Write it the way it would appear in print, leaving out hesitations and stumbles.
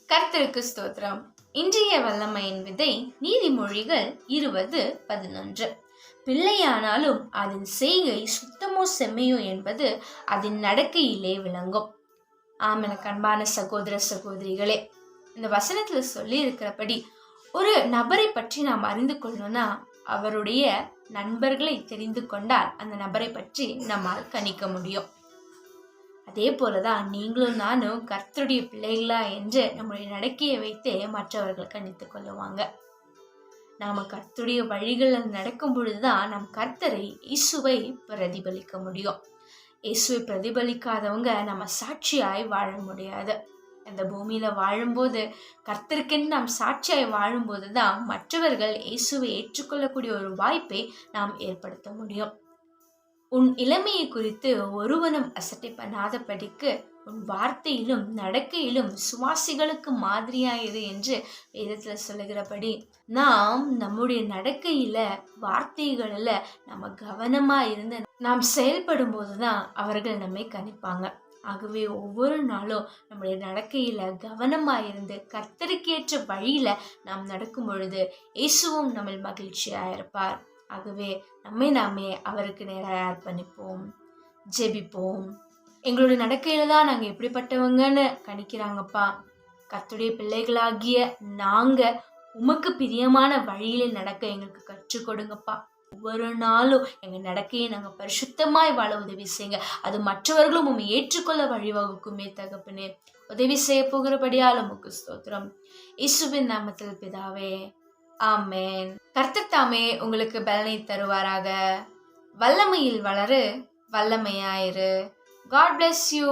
கர்த்தருக்கு ஸ்தோத்திரம். இன்றைய வல்லமையின் விதை நீதிமொழிகள் 20:11. பிள்ளையானாலும் அதன் செய்கை சுத்தமோ செம்மையோ என்பது அதன் நடக்கையிலே விளங்கும். ஆமென அன்பான சகோதர சகோதரிகளே, இந்த வசனத்துல சொல்லி இருக்கிறபடி ஒரு நபரை பற்றி நாம் அறிந்து கொள்ளணும்னா அவருடைய நண்பர்களை தெரிந்து கொண்டால் அந்த நபரை பற்றி நம்மால் கணிக்க முடியும். அதே போலதான் நீங்களும் நானும் கர்த்தருடைய பிள்ளைகளா என்று நம்முடைய நடக்கையை வைத்தே மற்றவர்கள் கணித்துக் கொள்ளுவாங்க. நாம கர்த்தருடைய வழிகளில் நடக்கும் பொழுதுதான் நம் கர்த்தரை இயேசுவை பிரதிபலிக்க முடியும். இயேசுவை பிரதிபலிக்காதவங்க நம்ம சாட்சியாய் வாழ முடியாது. இந்த பூமியில வாழும்போது கர்த்தருக்கென்று நாம் சாட்சியாய் வாழும்போது தான் மற்றவர்கள் இயேசுவை ஏற்றுக்கொள்ளக்கூடிய ஒரு வாய்ப்பை நாம் ஏற்படுத்த முடியும். உன் இளமையை குறித்து ஒருவனும் அசட்டை பண்ணாதபடிக்கு உன் வார்த்தையிலும் நடக்கையிலும் சுவாசிகளுக்கு மாதிரியாயிரு என்று வேதத்துல சொல்லுகிறபடி நாம் நம்முடைய நடக்கையில வார்த்தைகளில் நம்ம கவனமா இருந்து நாம் செயல்படும் போதுதான் அவர்கள் நம்மை கணிப்பாங்க. ஆகவே ஒவ்வொரு நாளும் நம்முடைய நடக்கையில கவனமா இருந்து கர்த்தருக்கேற்ற வழியில நாம் நடக்கும் பொழுது இயேசுவும் நம்ம மகிழ்ச்சியா இருப்பார். ஆகவே நாமே அவருக்கு நேராக அர்ப்பணிப்போம், ஜெபிப்போம். எங்களுடைய நடக்கையில தான் நாங்கள் எப்படிப்பட்டவங்கன்னு கணிக்கிறாங்கப்பா. கர்த்தருடைய பிள்ளைகளாகிய நாங்க உமக்கு பிரியமான வழியில நடக்க எங்களுக்கு கற்றுக் கொடுங்கப்பா. ஒவ்வொரு நாளும் எங்க நடக்கையை நாங்கள் பரிசுத்தமாய் வாழ உதவி செய்யுங்க. அது மற்றவர்களும் உண்மை ஏற்றுக்கொள்ள வழிவகுக்குமே தகப்பனே. உதவி செய்ய போகிறபடியால் உமக்கு ஸ்தோத்திரம். இயேசுவின் நாமத்தில் பிதாவே, ஆமென். கர்த்தர் தாமே உங்களுக்கு பலனை தருவாராக. வல்லமையில் வளரு, வல்லமையாயிரு. God bless you.